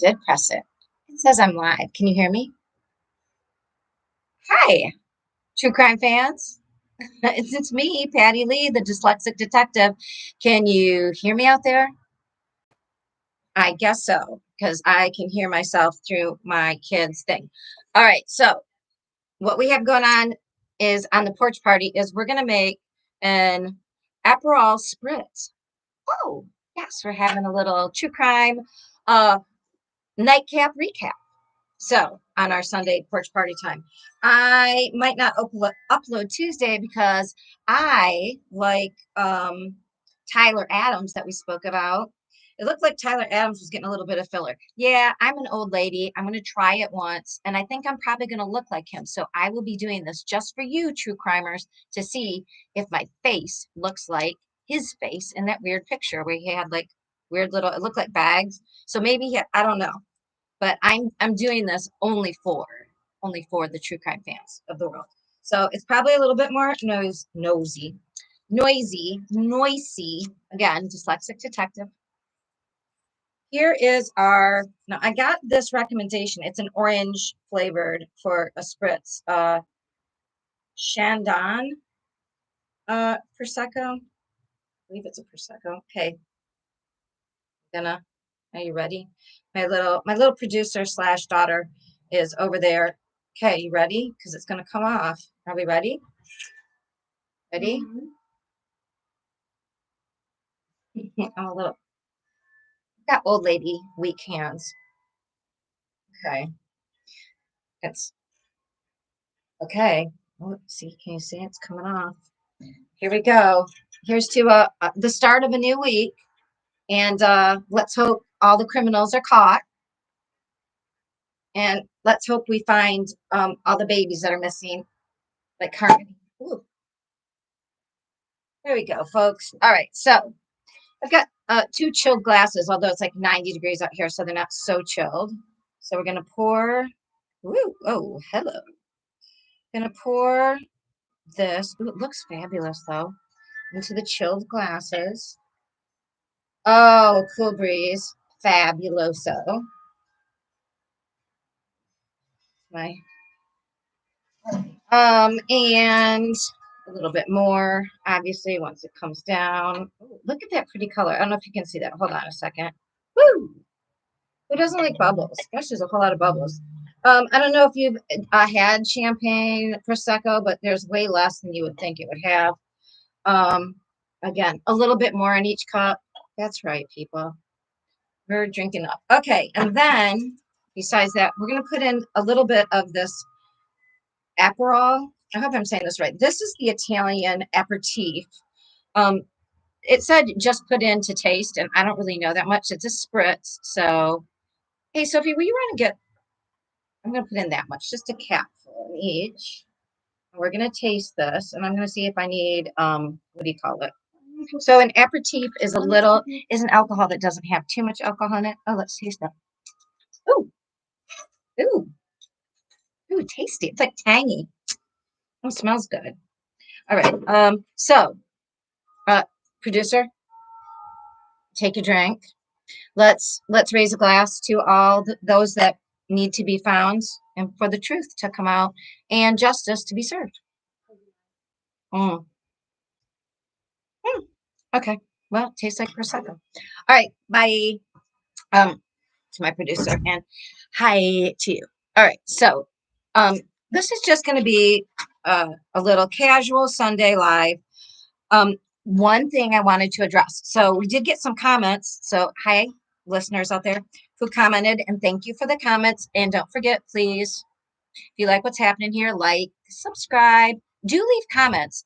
did press it. It says I'm live. Can you hear me? Hi, true crime fans. It's me, Patty Lee, the dyslexic detective. Can you hear me out there? I guess so, because I can hear myself through my kids' thing. All right, so what we have going on is on the porch party is we're gonna make an Aperol spritz. Oh, yes, we're having a little true crime uh nightcap recap. So on our Sunday porch party time, I might not upload Tuesday because I like Tyler Adams that we spoke about. It looked like Tyler Adams was getting a little bit of filler. Yeah, I'm an old lady. I'm going to try it once, and I think I'm probably going to look like him. So I will be doing this just for you, true crimers, to see if my face looks like his face in that weird picture where he had like weird little, it looked like bags. So maybe I don't know, but I'm doing this only for the true crime fans of the world. So it's probably a little bit more noisy. Again, dyslexic detective. Here is our. Now I got this recommendation. It's an orange flavored for a spritz. Shandon Prosecco. I believe it's a Prosecco. Okay, gonna. Are you ready? My little producer slash daughter is over there. Okay, you ready? Because it's gonna come off. Are we ready? Ready? I'm a little got old lady weak hands. Okay. It's okay. Oh, see, can you see it's coming off? Here we go. Here's to the start of a new week. And let's hope all the criminals are caught. And let's hope we find all the babies that are missing, like Harmony. Ooh, there we go, folks. All right, so I've got two chilled glasses, although it's like 90 degrees out here, so they're not so chilled. So we're gonna pour. Ooh, oh, hello. Gonna pour this. Ooh, it looks fabulous though. Into the chilled glasses. Oh, cool breeze. Fabuloso. My and a little bit more, obviously, once it comes down. Ooh, look at that pretty color. I don't know if you can see that. Hold on a second. Woo! Who doesn't like bubbles? Gosh, there's a whole lot of bubbles. I don't know if you've had champagne prosecco, but there's way less than you would think it would have. Um, Again, a little bit more in each cup. That's right, people. We're drinking up. Okay, and then besides that, we're gonna put in a little bit of this Aperol. I hope I'm saying this right. This is the Italian aperitif. Um, it said just put in to taste, and I don't really know that much. It's a spritz. So, hey, Sophie, will you run and get? I'm gonna put in that much, just a capful in each. We're gonna taste this, and I'm gonna see if I need what do you call it? So an aperitif is an alcohol that doesn't have too much alcohol in it. Oh, let's taste that. Ooh, ooh, ooh, tasty. It's like tangy. Oh, it smells good. All right. So uh producer, take a drink. Let's raise a glass to all those that need to be found and for the truth to come out and justice to be served. Mm. Mm. Okay. Well, it tastes like prosecco. All right. Bye. To my producer and hi to you. All right. So, this is just going to be a little casual Sunday live. One thing I wanted to address. So we did get some comments. So hi, listeners out there who commented, and thank you for the comments. And don't forget, please, if you like what's happening here, like, subscribe, do leave comments.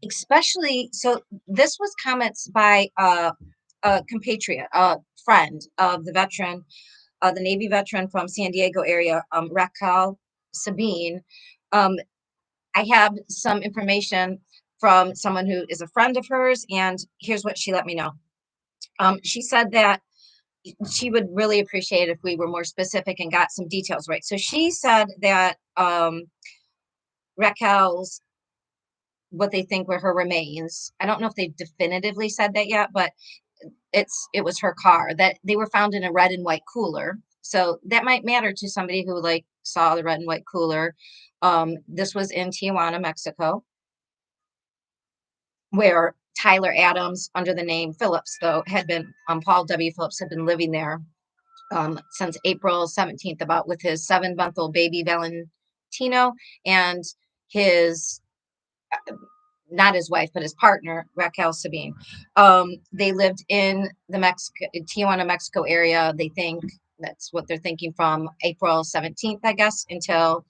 Especially so this was comments by a compatriot, a friend of the veteran, the Navy veteran from San Diego area, Raquel Sabine. Um, I have some information from someone who is a friend of hers, and here's what she let me know. She said that she would really appreciate if we were more specific and got some details right. So she said that Raquel's, what they think were her remains. I don't know if they definitively said that yet, but it was her car that they were found in a red and white cooler. So that might matter to somebody who like saw the red and white cooler. This was in Tijuana, Mexico, where Tyler Adams, under the name Phillips, though, had been Paul W. Phillips had been living there since April 17th, about with his 7-month-old baby Valentino and his not his wife, but his partner, Raquel Sabine. They lived in the Tijuana, Mexico area. They think that's what they're thinking from April 17th, I guess, until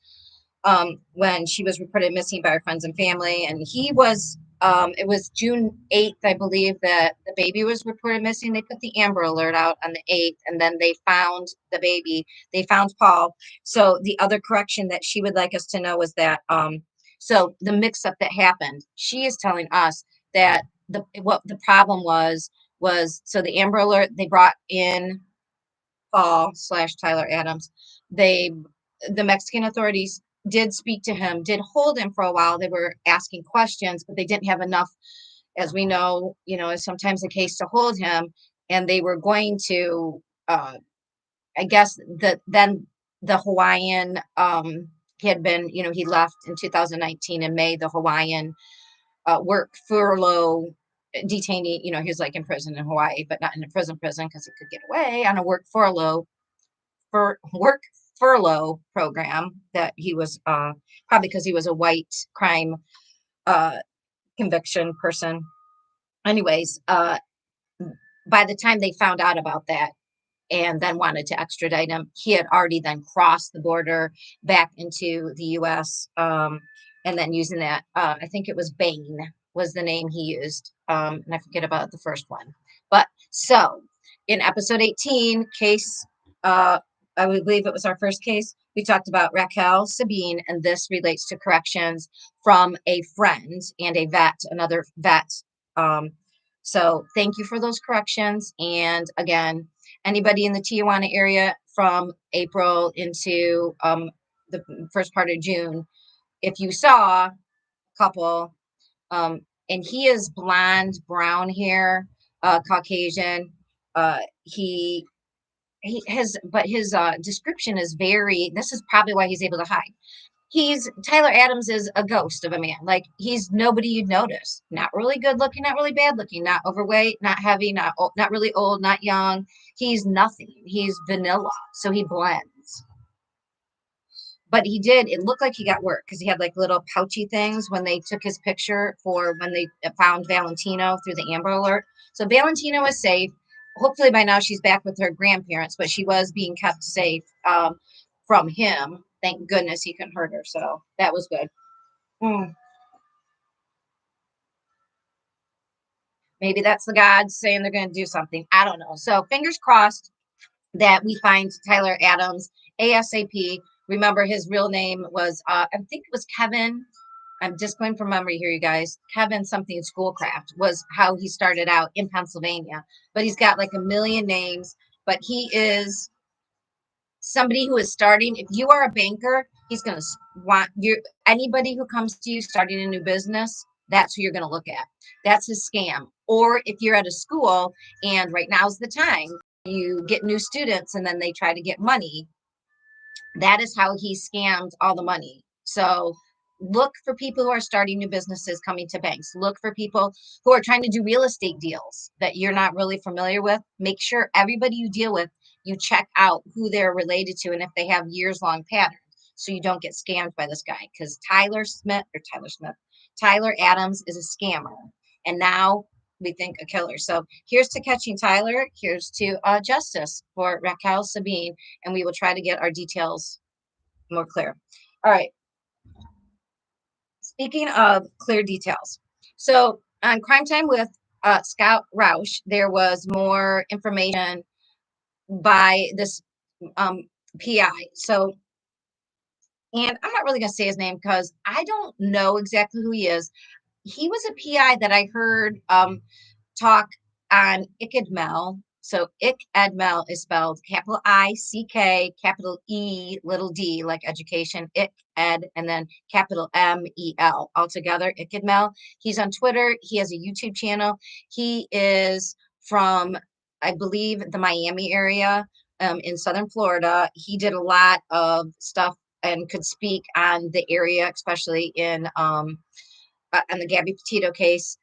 when she was reported missing by her friends and family. And it was June 8th, I believe, that the baby was reported missing. They put the Amber Alert out on the 8th, and then they found the baby. They found Paul. So the other correction that she would like us to know was that, so the mix-up that happened, she is telling us that what the problem was so the Amber Alert, they brought in Paul slash Tyler Adams. The Mexican authorities did speak to him, did hold him for a while. They were asking questions, but they didn't have enough, as we know, is sometimes the case, to hold him. And they were going to, I guess, then the Hawaiian, he had been, he left in 2019 in May, the Hawaiian work furlough detainee, he was like in prison in Hawaii, but not in a prison because he could get away on a work furlough program that he was probably because he was a white crime uh, conviction person. Anyways, by the time they found out about that and then wanted to extradite him, he had already then crossed the border back into the U.S. And then using that, I think it was Bain was the name he used, and I forget about the first one. But so in episode 18, case, I would believe it was our first case, we talked about Raquel Sabine, and this relates to corrections from a friend and a vet, another vet. So thank you for those corrections. And again, anybody in the Tijuana area from April into the first part of June, if you saw a couple, and he is blonde, brown hair, Caucasian. He has, but his description is very. This is probably why he's able to hide. Tyler Adams is a ghost of a man. Like, he's nobody you'd notice. Not really good looking, not really bad looking, not overweight, not heavy, not really old, not young. He's nothing. He's vanilla. So he blends. But it looked like he got work because he had like little pouchy things when they took his picture for when they found Valentino through the Amber Alert. So Valentino was safe. Hopefully by now she's back with her grandparents, but she was being kept safe from him. Thank goodness he couldn't hurt her. So that was good. Mm. Maybe that's the gods saying they're going to do something. I don't know. So fingers crossed that we find Tyler Adams ASAP. Remember, his real name was, I think it was Kevin. I'm just going from memory here, you guys. Kevin something Schoolcraft was how he started out in Pennsylvania. But he's got like a million names. But he is somebody who is starting. If you are a banker, he's going to want anybody who comes to you starting a new business. That's who you're going to look at. That's his scam. Or if you're at a school and right now's the time, you get new students and then they try to get money. That is how he scammed all the money. So look for people who are starting new businesses coming to banks. Look for people who are trying to do real estate deals that you're not really familiar with. Make sure everybody you deal with, you check out who they're related to and if they have years-long patterns so you don't get scammed by this guy. Because Tyler Adams is a scammer. And now we think a killer. So here's to catching Tyler. Here's to justice for Raquel Sabine. And we will try to get our details more clear. All right. Speaking of clear details. So on Crime Time with Scott Roush, there was more information by this PI. So, and I'm not really going to say his name because I don't know exactly who he is. He was a PI that I heard talk on ICEDMEL. So ICEDMEL is spelled capital I-C-K, capital E, little d, like education, ICED, and then capital M-E-L, altogether, ICEDMEL. He's on Twitter. He has a YouTube channel. He is from, I believe, the Miami area. in Southern Florida. He did a lot of stuff and could speak on the area, especially in on the Gabby Petito case.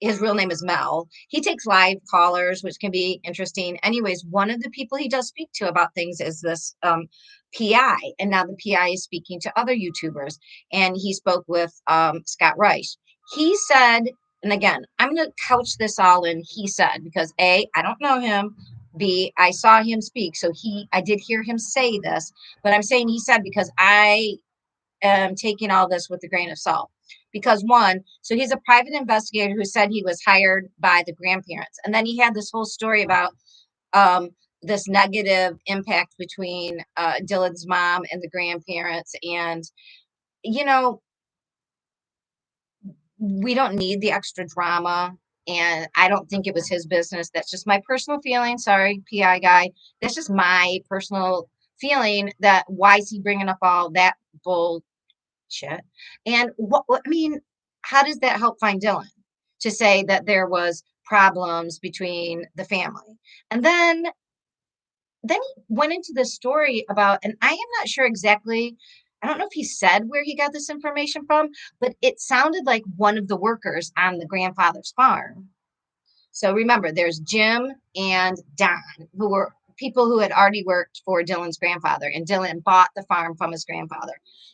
His real name is Mel. He takes live callers, which can be interesting. Anyways, one of the people he does speak to about things is this PI, and now the PI is speaking to other YouTubers, and he spoke with Scott Reich. He said, and again, I'm going to couch this all in he said, because A, I don't know him. B, I saw him speak, so I did hear him say this, but I'm saying he said because I am taking all this with a grain of salt. Because one, so he's a private investigator who said he was hired by the grandparents. And then he had this whole story about um, this negative impact between Dylan's mom and the grandparents. And, you know, we don't need the extra drama. And I don't think it was his business. That's just my personal feeling. Sorry, PI guy. That's just my personal feeling that why is he bringing up all that bull shit. And what I mean, how does that help find Dylan to say that there was problems between the family? And then he went into this story about, and I am not sure exactly, I don't know if he said where he got this information from, but it sounded like one of the workers on the grandfather's farm. So remember, there's Jim and Don, who were people who had already worked for Dylan's grandfather, and Dylan bought the farm from his grandfather.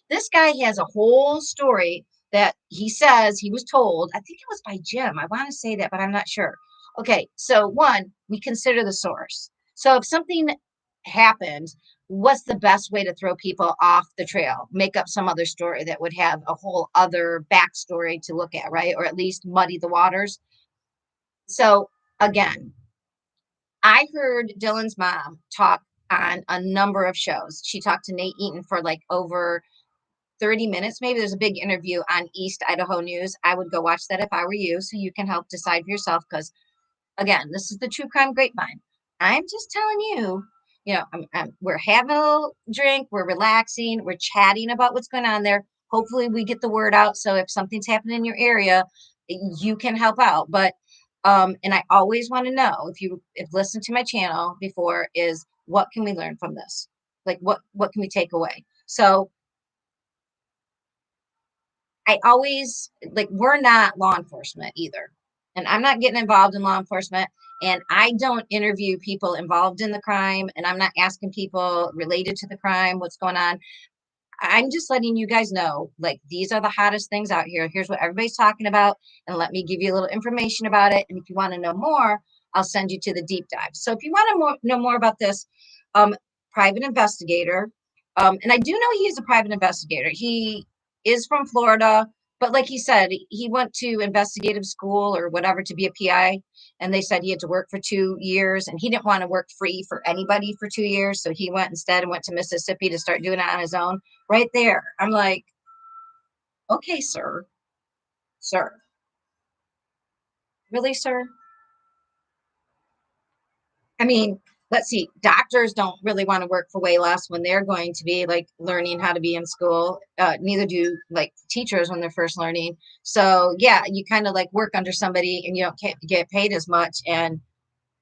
This guy has a whole story that he says he was told. I think it was by Jim. I want to say that, but I'm not sure. Okay, so one, we consider the source. So if something happened, what's the best way to throw people off the trail? Make up some other story that would have a whole other backstory to look at, right? Or at least muddy the waters. So again, I heard Dylan's mom talk on a number of shows. She talked to Nate Eaton for like over 30 minutes. Maybe there's a big interview on East Idaho News. I would go watch that if I were you, so you can help decide for yourself. Because again, this is the true crime grapevine. I'm just telling you, we're having a little drink, we're relaxing, we're chatting about what's going on there. Hopefully, we get the word out. So if something's happening in your area, you can help out. But and I always want to know if you've listened to my channel before, is what can we learn from this? Like what can we take away? So I always like, we're not law enforcement either. And I'm not getting involved in law enforcement. And I don't interview people involved in the crime. And I'm not asking people related to the crime what's going on. I'm just letting you guys know, like, these are the hottest things out here. Here's what everybody's talking about. And let me give you a little information about it. And if you want to know more, I'll send you to the deep dive. So if you want to know more about this, um, private investigator, and I do know he is a private investigator. He is from Florida, but like he said, he went to investigative school or whatever to be a PI. And they said he had to work for 2 years, and he didn't want to work free for anybody for 2 years. So he went instead and went to Mississippi to start doing it on his own. Right there, I'm like, okay, sir, really, sir? I mean, let's see, doctors don't really want to work for way less when they're going to be like learning how to be in school. Neither do like teachers when they're first learning. So yeah, you kind of like work under somebody and you don't get paid as much. And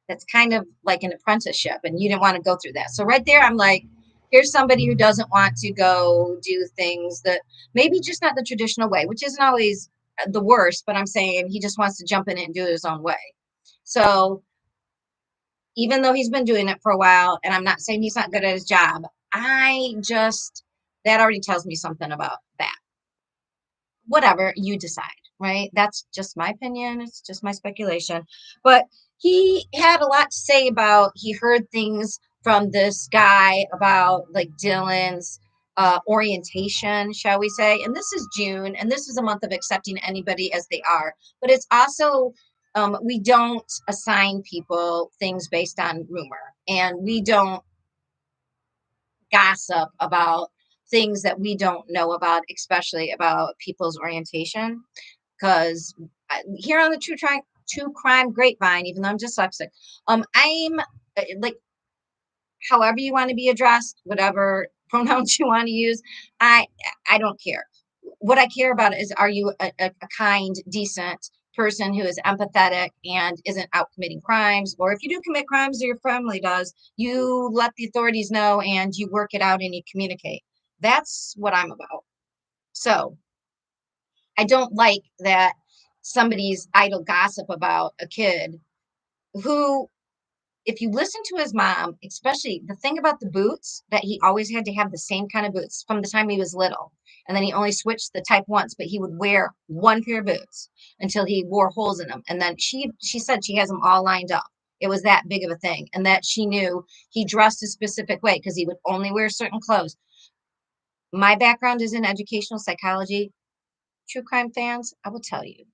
that's kind of like an apprenticeship, and you didn't want to go through that. So right there, I'm like, here's somebody who doesn't want to go do things that maybe just not the traditional way, which isn't always the worst, but I'm saying he just wants to jump in it and do it his own way. So even though he's been doing it for a while, and I'm not saying he's not good at his job, that already tells me something about that. Whatever, you decide, right? That's just my opinion. It's just my speculation. But he had a lot to say about, he heard things from this guy about like Dylan's orientation, shall we say. And this is June, and this is a month of accepting anybody as they are. But it's also, we don't assign people things based on rumor, and we don't gossip about things that we don't know about, especially about people's orientation. Because here on the true crime grapevine, even though I'm dyslexic, I'm like, however you want to be addressed, whatever pronouns you want to use, I I don't care. What I care about is, are you a kind, decent person who is empathetic and isn't out committing crimes, or if you do commit crimes or your family does, you let the authorities know and you work it out and you communicate. That's what I'm about. So I don't like that somebody's idle gossip about a kid who, if you listen to his mom, especially the thing about the boots, that he always had to have the same kind of boots from the time he was little. And then he only switched the type once, but he would wear one pair of boots until he wore holes in them. And then she said she has them all lined up. It was that big of a thing. And that she knew he dressed a specific way because he would only wear certain clothes. My background is in educational psychology. True crime fans, I will tell you,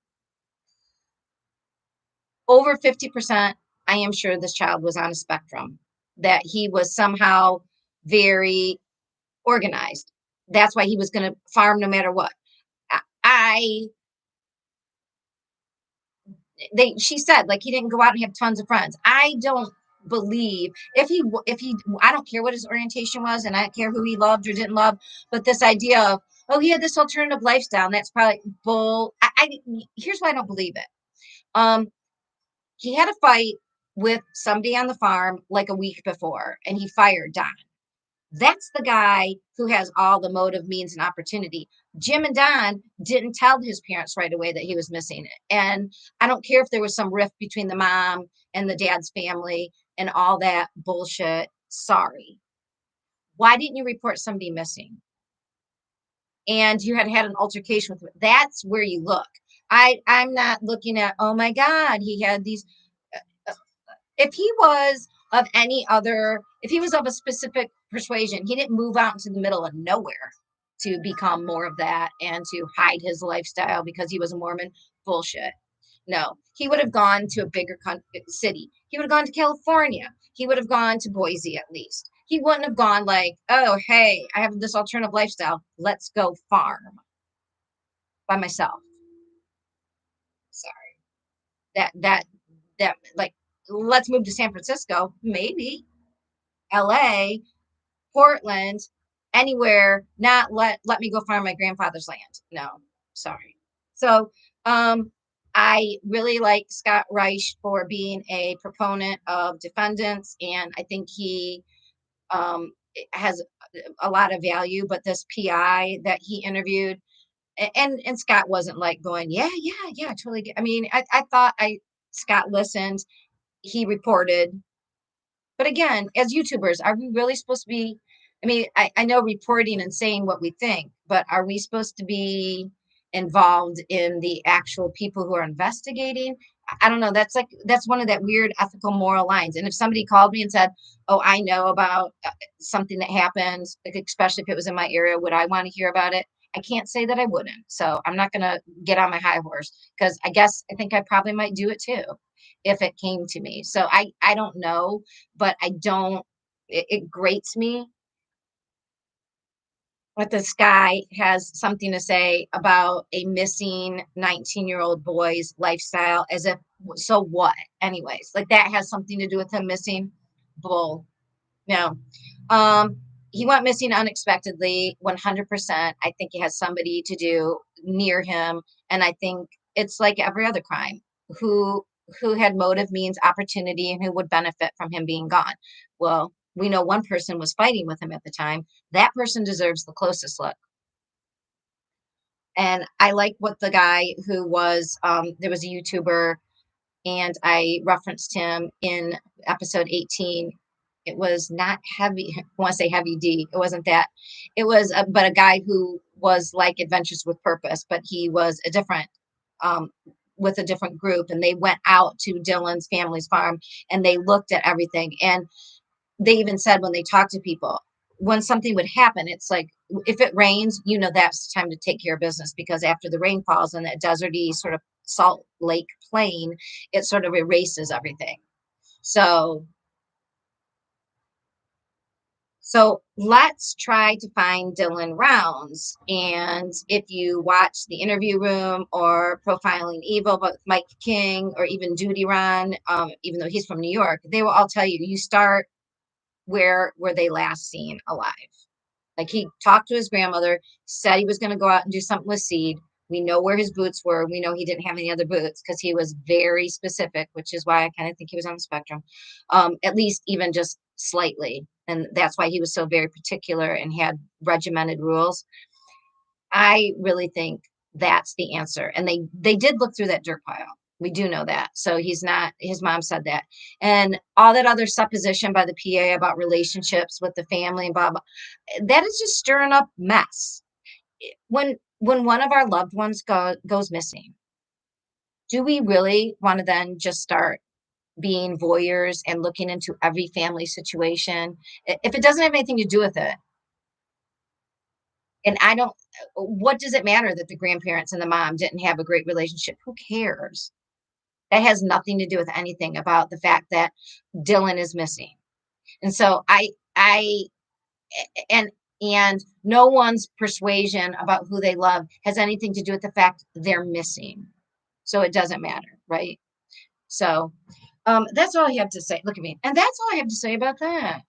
over 50%, I am sure this child was on a spectrum, that he was somehow very organized. That's why he was going to farm no matter what. I, she said, like, he didn't go out and have tons of friends. I don't believe if he, I don't care what his orientation was, and I don't care who he loved or didn't love, but this idea of, oh, he had this alternative lifestyle, and that's probably bull. Here's why I don't believe it. Um, he had a fight with somebody on the farm like a week before, and he fired Don. That's the guy who has all the motive, means, and opportunity. Jim and Don didn't tell his parents right away that he was missing. And I don't care if there was some rift between the mom and the dad's family and all that bullshit. Sorry. Why didn't you report somebody missing? And you had an altercation with them. That's where you look. I'm not looking at, oh my God, he had these. If he was of any other, if he was of a specific persuasion, he didn't move out into the middle of nowhere to become more of that and to hide his lifestyle because he was a Mormon. Bullshit. No, he would have gone to a bigger city. He would have gone to California. He would have gone to Boise at least. He wouldn't have gone like, oh, hey, I have this alternative lifestyle. Let's go farm by myself. Sorry. That like, let's move to San Francisco, maybe. LA, Portland, anywhere, not let me go farm my grandfather's land. No, sorry. So I really like Scott Reich for being a proponent of defendants, and I think he has a lot of value. But this PI that he interviewed, and Scott wasn't like going, yeah, totally. I mean, I thought Scott listened, he reported. But again, as YouTubers, are we really supposed to be? I mean, I know reporting and saying what we think, but are we supposed to be involved in the actual people who are investigating? I don't know. That's one of that weird ethical moral lines. And if somebody called me and said, "Oh, I know about something that happened," like especially if it was in my area, would I want to hear about it? I can't say that I wouldn't. So I'm not going to get on my high horse because I think I probably might do it too if it came to me. So I don't know, but I don't. It grates me that this guy has something to say about a missing 19-year-old boy's lifestyle, as if, so what? Anyways, like that has something to do with him missing. Bull. No. Um, he went missing unexpectedly, 100%. I think he has somebody to do near him, and I think it's like every other crime. Who who had motive, means, opportunity, and who would benefit from him being gone? Well, we know one person was fighting with him at the time. That person deserves the closest look. And I like what the guy who was there was a YouTuber, and I referenced him in episode 18. It was not heavy. I want to say heavy D. It wasn't that. It was, but a guy who was like Adventures with Purpose, but he was a different, um, with a different group, and they went out to Dylan's family's farm and they looked at everything. And they even said when they talked to people, when something would happen, it's like if it rains, that's the time to take care of business, because after the rain falls in that deserty sort of Salt Lake plain, it sort of erases everything. So so let's try to find Dylan Rounds. And if you watch The Interview Room or Profiling Evil, but Mike King, or even Duty Run, even though he's from New York, they will all tell you, you start where were they last seen alive. Like, he talked to his grandmother, said he was going to go out and do something with seed. We know where his boots were. We know he didn't have any other boots because he was very specific, which is why I kind of think he was on the spectrum, at least even just slightly. And that's why he was so very particular and had regimented rules. I really think that's the answer. And they did look through that dirt pile. We do know that. So he's not, his mom said that. And all that other supposition by the PA about relationships with the family and blah, blah, that is just stirring up mess. When one of our loved ones goes missing, do we really want to then just start being voyeurs and looking into every family situation? If it doesn't have anything to do with it, and I don't, what does it matter that the grandparents and the mom didn't have a great relationship? Who cares? That has nothing to do with anything about the fact that Dylan is missing. And so I, and, and no one's persuasion about who they love has anything to do with the fact they're missing. So it doesn't matter, right? So that's all I have to say. Look at me. And that's all I have to say about that,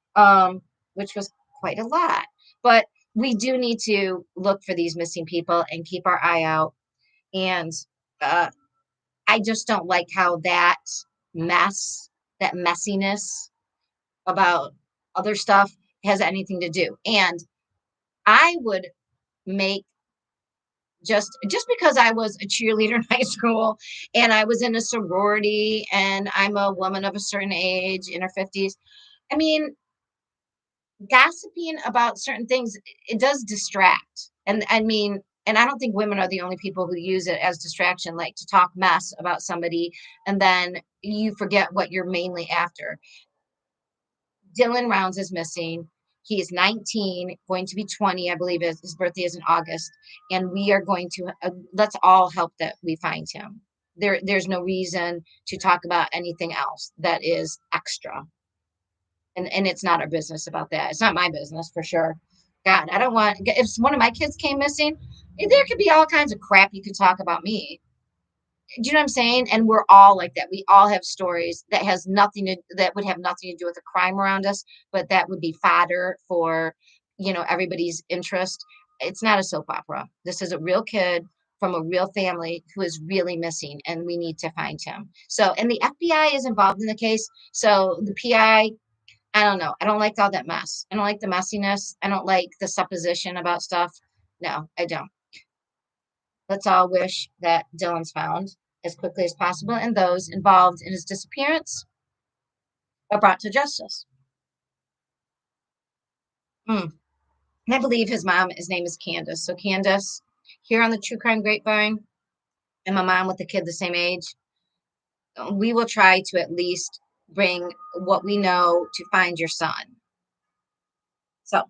which was quite a lot. But we do need to look for these missing people and keep our eye out. And uh, I just don't like how mess, that messiness about other stuff has anything to do. And I would make just because I was a cheerleader in high school and I was in a sorority and I'm a woman of a certain age in her 50s. I mean, gossiping about certain things, it does distract. And I mean, and I don't think women are the only people who use it as distraction, like to talk mess about somebody and then you forget what you're mainly after. Dylan Rounds is missing. He is 19, going to be 20, I believe his birthday is in August. And we are going to, let's all help that we find him. There's no reason to talk about anything else that is extra. And it's not our business about that. It's not my business for sure. God, I don't want, if one of my kids came missing, there could be all kinds of crap you could talk about me. Do you know what I'm saying? And we're all like that. We all have stories that has nothing to that would have nothing to do with the crime around us, but that would be fodder for, everybody's interest. It's not a soap opera. This is a real kid from a real family who is really missing and we need to find him. So, and the FBI is involved in the case. So the I don't know. I don't like all that mess. I don't like the messiness. I don't like the supposition about stuff. No, I don't. Let's all wish that Dylan's found as quickly as possible and those involved in his disappearance are brought to justice. Hmm. And I believe his name is Candace. So Candace, here on the True Crime Grapevine, and my mom with the kid the same age, we will try to at least bring what we know to find your son. So,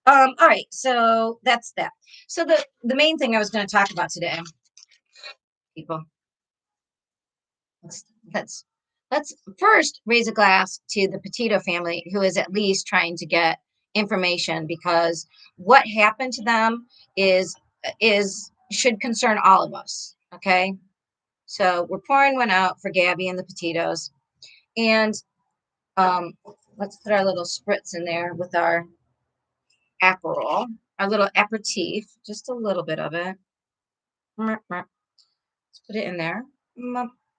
all right. So that's that. So the main thing I was going to talk about today, people, let's let's let's first raise a glass to the Petito family who is at least trying to get information because what happened to them is should concern all of us. Okay, so we're pouring one out for Gabby and the Petitos, and um, let's put our little spritz in there with our Aperol, our little aperitif, just a little bit of it. Let's put it in there.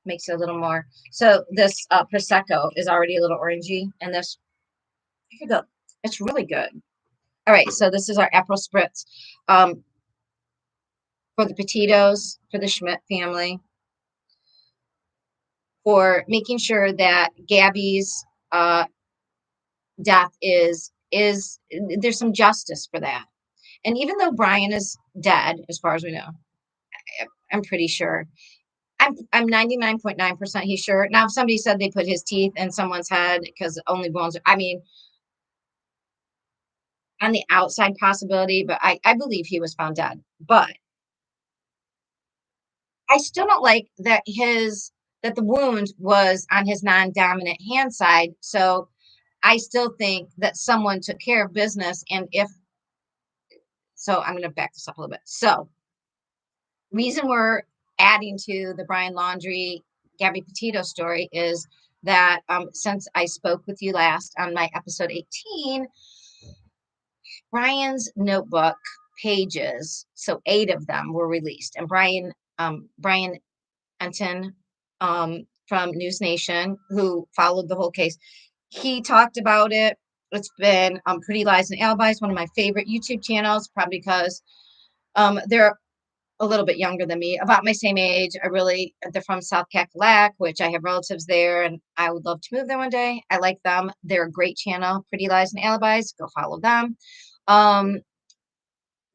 Makes it a little more. So this Prosecco is already a little orangey, and this, here you go. It's really good. All right, so this is our Aperol Spritz for the Petitos, for the Schmidt family, for making sure that Gabby's death is there's some justice for that. And even though Brian is dead, as far as we know, I'm pretty sure I'm 99.9% he's sure. Now, if somebody said they put his teeth in someone's head because only bones, I mean, on the outside possibility, but I believe he was found dead. But I still don't like that the wound was on his non-dominant hand side. So I still think that someone took care of business. And if so, I'm going to back this up a little bit. So, reason we're adding to the Brian Laundrie Gabby Petito story is that since I spoke with you last on my episode 18, Brian's notebook pages, so 8 of them were released. And Brian Enton from News Nation, who followed the whole case, he talked about it. It's been Pretty Lies and Alibis, one of my favorite YouTube channels, probably because they're a little bit younger than me, about my same age. They're from South Cackalack, which I have relatives there, and I would love to move there one day. I like them. They're a great channel, Pretty Lies and Alibis. Go follow them.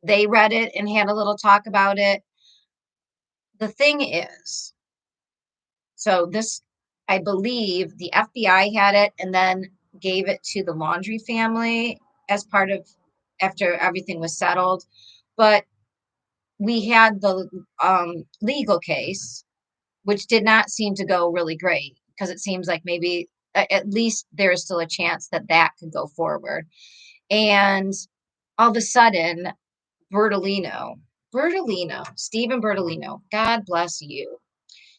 They read it and had a little talk about it. The thing is, so this, I believe the FBI had it and then gave it to the Laundrie family as part of, after everything was settled. But we had the legal case, which did not seem to go really great, because it seems like maybe at least there is still a chance that that could go forward. And all of a sudden, Stephen Bertolino, God bless you.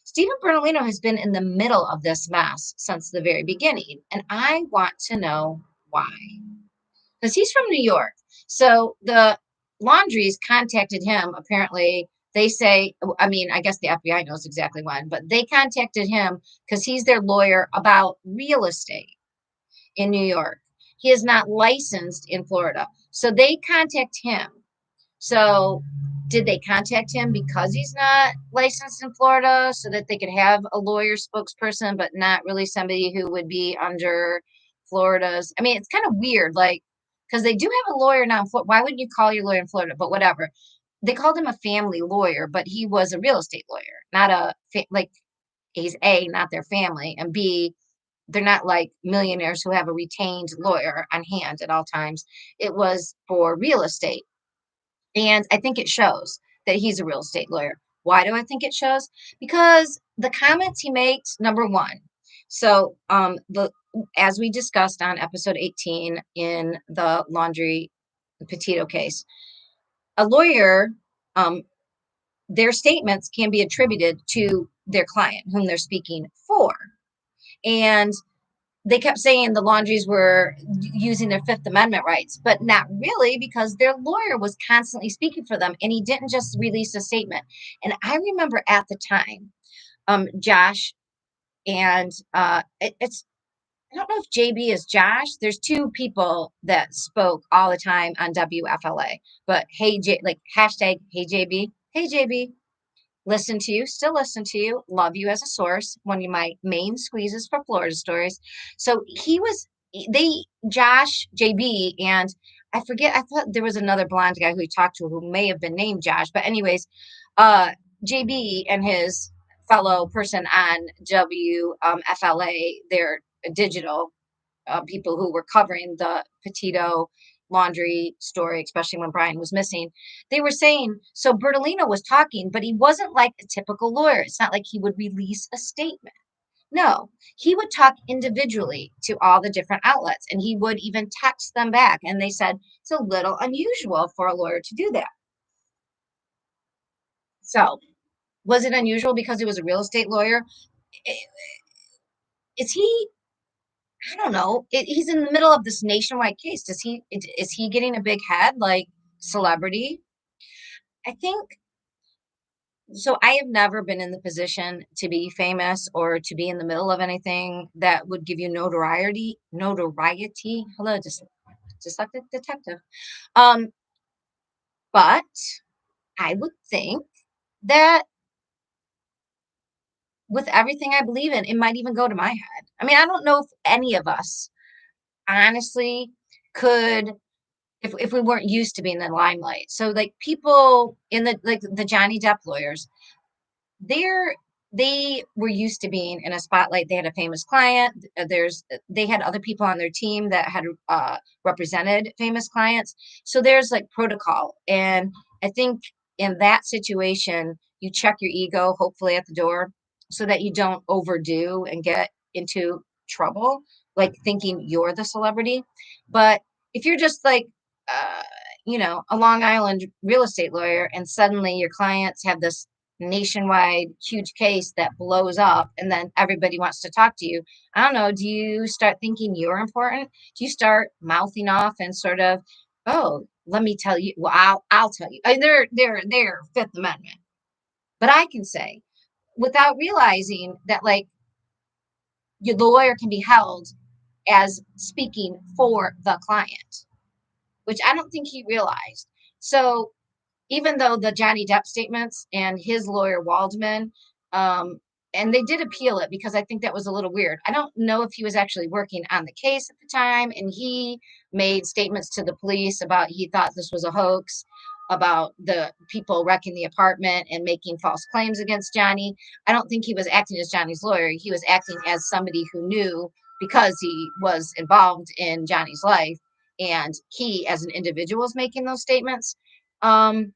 Stephen Bertolino has been in the middle of this mess since the very beginning. And I want to know why. Because he's from New York. So the Laundries contacted him. Apparently, they say, I mean, I guess the FBI knows exactly when, but they contacted him because he's their lawyer about real estate in New York. He is not licensed in Florida. So they contact him. So did they contact him because he's not licensed in Florida so that they could have a lawyer spokesperson, but not really somebody who would be under Florida's? I mean, it's kind of weird, like, because they do have a lawyer now in Florida. Why wouldn't you call your lawyer in Florida? But whatever. They called him a family lawyer, but he was a real estate lawyer, not like he's A, not their family, and B, they're not like millionaires who have a retained lawyer on hand at all times. It was for real estate. And I think it shows that he's a real estate lawyer. Why do I think it shows? Because the comments he makes, number one. So the as we discussed on episode 18 in the Laundrie Petito case, a lawyer, their statements can be attributed to their client whom they're speaking for. And they kept saying the Laundries were using their Fifth Amendment rights, but not really, because their lawyer was constantly speaking for them, and he didn't just release a statement. And I remember at the time, Josh, and it's, I don't know if JB is Josh. There's two people that spoke all the time on WFLA, but like hashtag Hey JB, Hey JB. Listen to you, still listen to you, love you as a source, one of my main squeezes for Florida stories. So Josh, JB, and I forget, I thought there was another blonde guy who he talked to who may have been named Josh, but anyways, JB and his fellow person on WFLA, their digital people who were covering the Petito Laundrie story, especially when Brian was missing, they were saying, so Bertolino was talking, but he wasn't like a typical lawyer. It's not like he would release a statement. No, he would talk individually to all the different outlets, and he would even text them back. And they said it's a little unusual for a lawyer to do that. So was it unusual because he was a real estate lawyer? Is he, I don't know. He's in the middle of this nationwide case. Is he getting a big head like celebrity? I think so. I have never been in the position to be famous or to be in the middle of anything that would give you notoriety. Notoriety. Hello, just like the detective. Um, but I would think that with everything I believe in, it might even go to my head. I mean, I don't know if any of us honestly could, if we weren't used to being in the limelight. So like people in the Johnny Depp lawyers, they're they were used to being in a spotlight. They had a famous client. They had other people on their team that had represented famous clients. So there's like protocol, and I think in that situation, you check your ego, hopefully at the door, so that you don't overdo and get into trouble, like thinking you're the celebrity. But if you're just like, uh, a Long Island real estate lawyer, and suddenly your clients have this nationwide huge case that blows up, and then everybody wants to talk to you, I don't know, do you start thinking you're important? Do you start mouthing off and sort of Oh, let me tell you. Well, I'll tell you. They're Fifth Amendment. But I can say, without realizing that, like, the lawyer can be held as speaking for the client, which I don't think he realized. So even though the Johnny Depp statements and his lawyer Waldman, um, and they did appeal it because I think that was a little weird. I don't know if he was actually working on the case at the time, and he made statements to the police about he thought this was a hoax, about the people wrecking the apartment and making false claims against Johnny. I don't think he was acting as Johnny's lawyer. He was acting as somebody who knew because he was involved in Johnny's life, and he, as an individual, was making those statements. Um,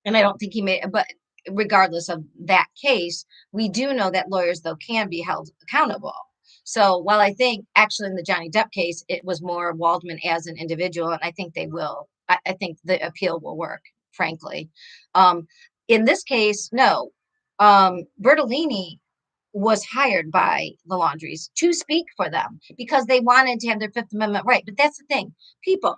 and I don't think he made, but regardless of that case, we do know that lawyers, though, can be held accountable. So while I think actually in the Johnny Depp case, it was more Waldman as an individual, and I think they will, I think the appeal will work, frankly. Um, in this case, no. Bertolini was hired by the Laundries to speak for them because they wanted to have their Fifth Amendment right. But that's the thing, people,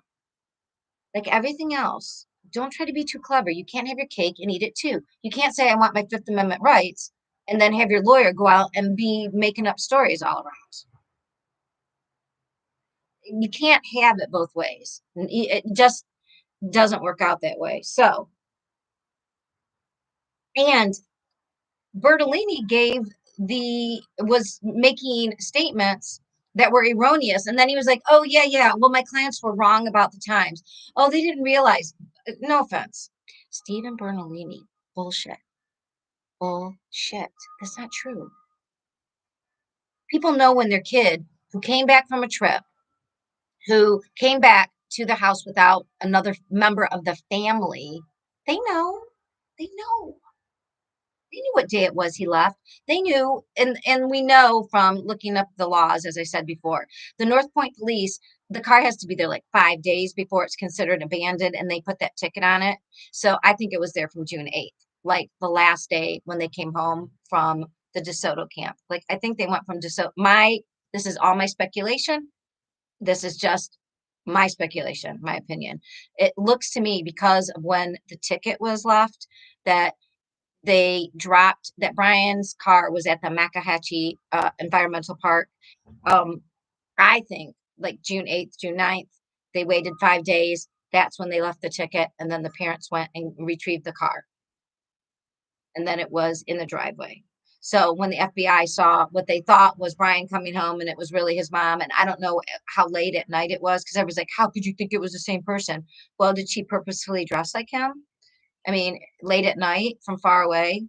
like everything else, don't try to be too clever. You can't have your cake and eat it too. You can't say, I want my Fifth Amendment rights, and then have your lawyer go out and be making up stories all around. You can't have it both ways. It just doesn't work out that way. So, and Bertolini was making statements that were erroneous. And then he was like, oh, yeah, yeah. Well, my clients were wrong about the times. Oh, they didn't realize. No offense. Stephen Bernolini, bullshit. Bullshit. That's not true. People know when their kid who came back from a trip, who came back to the house without another member of the family, they know. They know. They knew what day it was he left. They knew, and we know from looking up the laws, as I said before, the North Point police, the car has to be there like 5 days before it's considered abandoned, and they put that ticket on it. So I think it was there from June 8th, like the last day when they came home from the DeSoto camp. Like I think they went from DeSoto. This is all my speculation. This is just my speculation, my opinion. It looks to me because of when the ticket was left that they dropped that Brian's car was at the Makahatchee Environmental Park. Um, I think like June 8th, June 9th, they waited 5 days. That's when they left the ticket. And then the parents went and retrieved the car. And then it was in the driveway. So when the FBI saw what they thought was Brian coming home and it was really his mom, and I don't know how late at night it was because I was like, how could you think it was the same person? Well, did she purposefully dress like him? I mean, late at night from far away?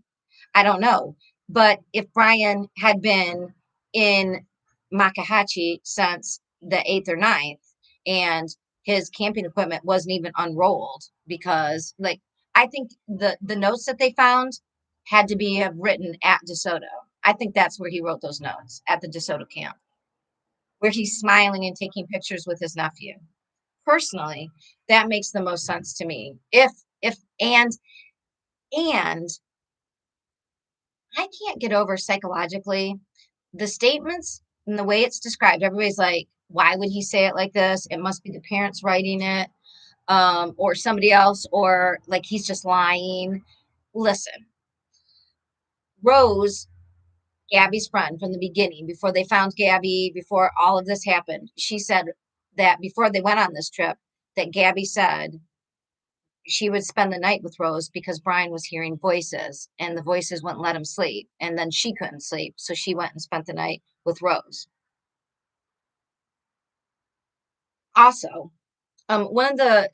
I don't know. But if Brian had been in Makahatchee since the 8th or ninth, and his camping equipment wasn't even unrolled because like I think the notes that they found had to be have written at DeSoto. I think that's where he wrote those notes at the DeSoto camp, where he's smiling and taking pictures with his nephew. Personally, that makes the most sense to me. If and I can't get over psychologically the statements and the way it's described. Everybody's like, why would he say it like this? It must be the parents writing it, or somebody else, or like he's just lying. Listen, Rose, Gabby's friend from the beginning, before they found Gabby, before all of this happened, she said that before they went on this trip, that Gabby said she would spend the night with Rose because Brian was hearing voices and the voices wouldn't let him sleep. And then she couldn't sleep. So she went and spent the night with Rose. Also, one of the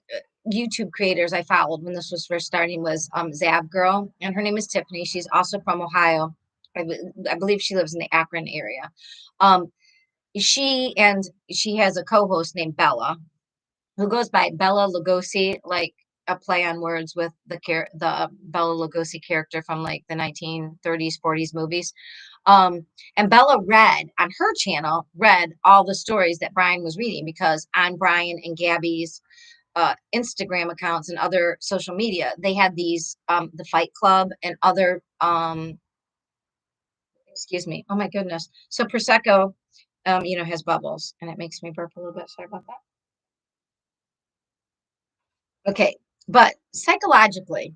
YouTube creators I followed when this was first starting was Zab Girl, and her name is Tiffany. She's also from Ohio. I believe she lives in the Akron area. Um, she has a co-host named Bella, who goes by Bella Lugosi, like a play on words with the Bella Lugosi character from like the 1930s, 40s movies. And Bella read on her channel, read all the stories that Brian was reading because on Brian and Gabby's Instagram accounts and other social media, they had these the Fight Club and other excuse me. Oh my goodness. So Prosecco, has bubbles and it makes me burp a little bit. Sorry about that. Okay, but psychologically,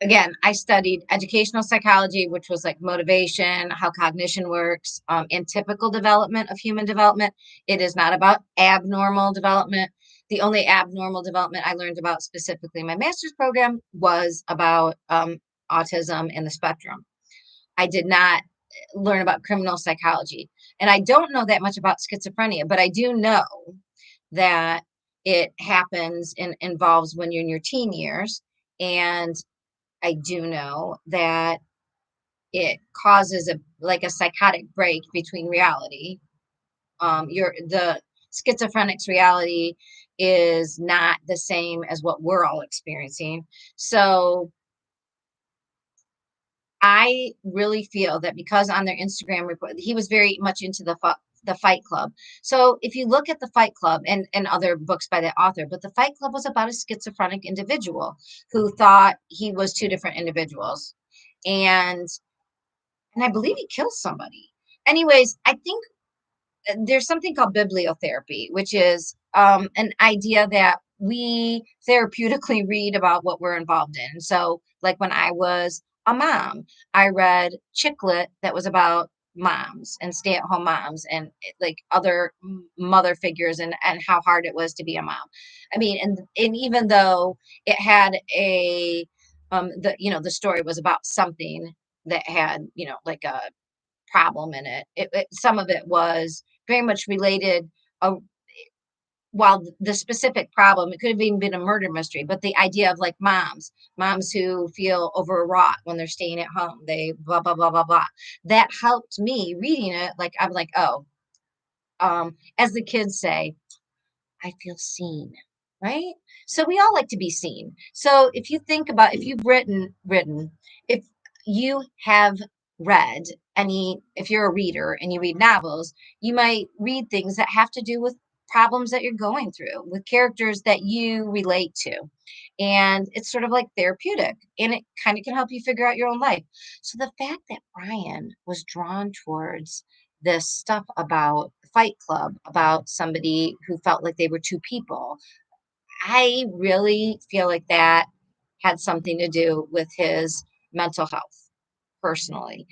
again, I studied educational psychology, which was like motivation, how cognition works, and typical development of human development. It is not about abnormal development. The only abnormal development I learned about specifically in my master's program was about autism and the spectrum. I did not learn about criminal psychology. And I don't know that much about schizophrenia, but I do know that it happens and involves when you're in your teen years. And I do know that it causes a like a psychotic break between reality. Your the Schizophrenic's reality is not the same as what we're all experiencing. So I really feel that because on their Instagram report, he was very much into the Fight Club. So if you look at the Fight Club and other books by that author, but the Fight Club was about a schizophrenic individual who thought he was two different individuals, and I believe he kills somebody. Anyways, I think there's something called bibliotherapy, which is an idea that we therapeutically read about what we're involved in. So, like when I was a mom, I read Chick lit that was about moms and stay-at-home moms and like other mother figures and how hard it was to be a mom. I mean, and even though it had a the story was about something that had like a problem in it. Some of it was very much related. Uh, while the specific problem, it could have even been a murder mystery, but the idea of like moms who feel overwrought when they're staying at home, they blah blah blah blah blah. That helped me reading it. Like I'm like, oh, as the kids say, I feel seen, right? So we all like to be seen. So if you think about if you've if you have read if you're a reader and you read novels, you might read things that have to do with problems that you're going through, with characters that you relate to. And it's sort of like therapeutic and it kind of can help you figure out your own life. So the fact that Brian was drawn towards this stuff about Fight Club, about somebody who felt like they were two people. I really feel like that had something to do with his mental health personally,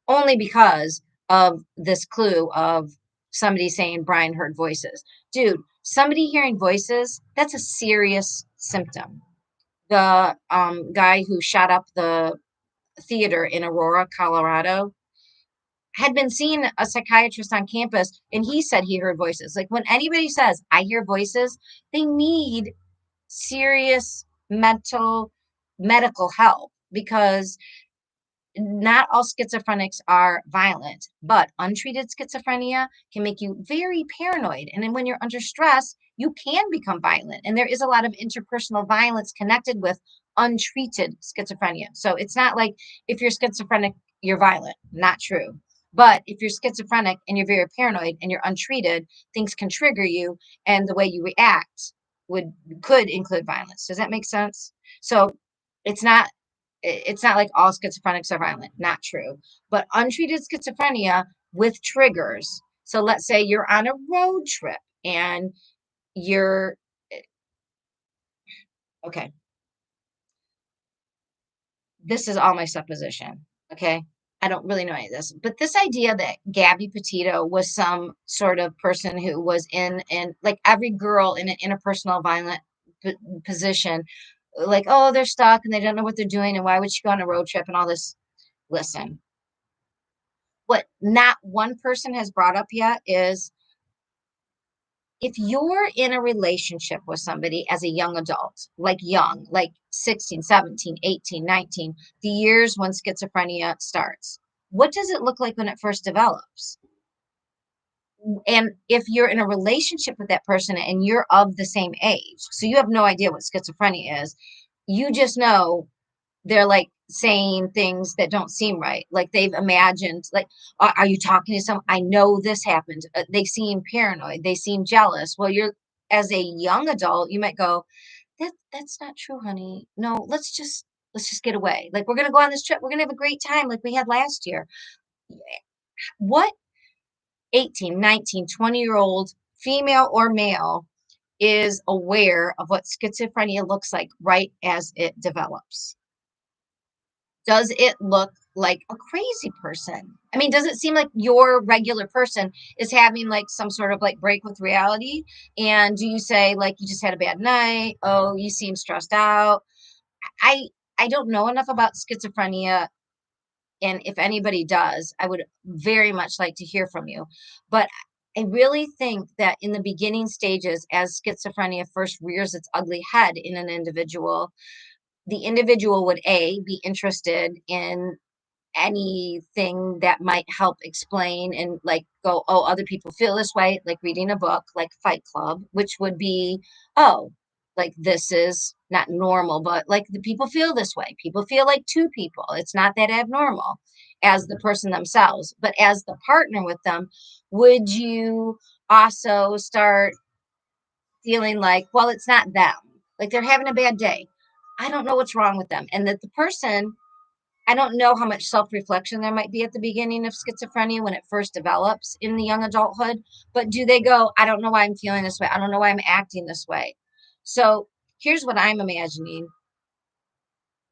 only because of this clue of somebody saying Brian heard voices. Dude, somebody hearing voices, that's a serious symptom. The guy who shot up the theater in Aurora, Colorado, had been seeing a psychiatrist on campus and he said he heard voices. Like when anybody says, I hear voices, they need serious medical help because not all schizophrenics are violent, but untreated schizophrenia can make you very paranoid. And then when you're under stress, you can become violent. And there is a lot of interpersonal violence connected with untreated schizophrenia. So it's not like if you're schizophrenic, you're violent. Not true. But if you're schizophrenic and you're very paranoid and you're untreated, things can trigger you, and the way you react would could include violence. Does that make sense? So it's not it's not like all schizophrenics are violent. Not true. But untreated schizophrenia with triggers. So let's say you're on a road trip and you're okay. This is all my supposition. Okay. I don't really know any of this, but this idea that Gabby Petito was some sort of person who was in like every girl in an interpersonal violent position, like, oh, they're stuck and they don't know what they're doing and why would she go on a road trip and all this. Listen, what not one person has brought up yet is if you're in a relationship with somebody as a young adult, like 16, 17, 18, 19, the years when schizophrenia starts, what does it look like when it first develops? And if you're in a relationship with that person and you're of the same age, so you have no idea what schizophrenia is, you just know they're like saying things that don't seem right. Like they've imagined, like, are you talking to someone? I know this happened. They seem paranoid. They seem jealous. Well, you're as a young adult, you might go, that's not true, honey. No, let's just get away. Like we're gonna go on this trip. We're gonna have a great time like we had last year. What 18, 19, 20-year old female or male is aware of what schizophrenia looks like right as it develops? Does it look like a crazy person? I mean, does it seem like your regular person is having like some sort of like break with reality? And do you say like you just had a bad night? Oh, you seem stressed out. I I don't know enough about schizophrenia, and if anybody does, I would very much like to hear from you. But I really think that in the beginning stages, as schizophrenia first rears its ugly head in an individual, the individual would A, be interested in anything that might help explain and like go, oh, other people feel this way, like reading a book like Fight Club, which would be, oh, like this is not normal, but like the people feel this way. People feel like two people. It's not that abnormal as the person themselves, but as the partner with them, would you also start feeling like, well, it's not them. Like they're having a bad day. I don't know what's wrong with them. And that the person, I don't know how much self reflection there might be at the beginning of schizophrenia when it first develops in the young adulthood, but do they go, I don't know why I'm feeling this way. I don't know why I'm acting this way. So here's what I'm imagining.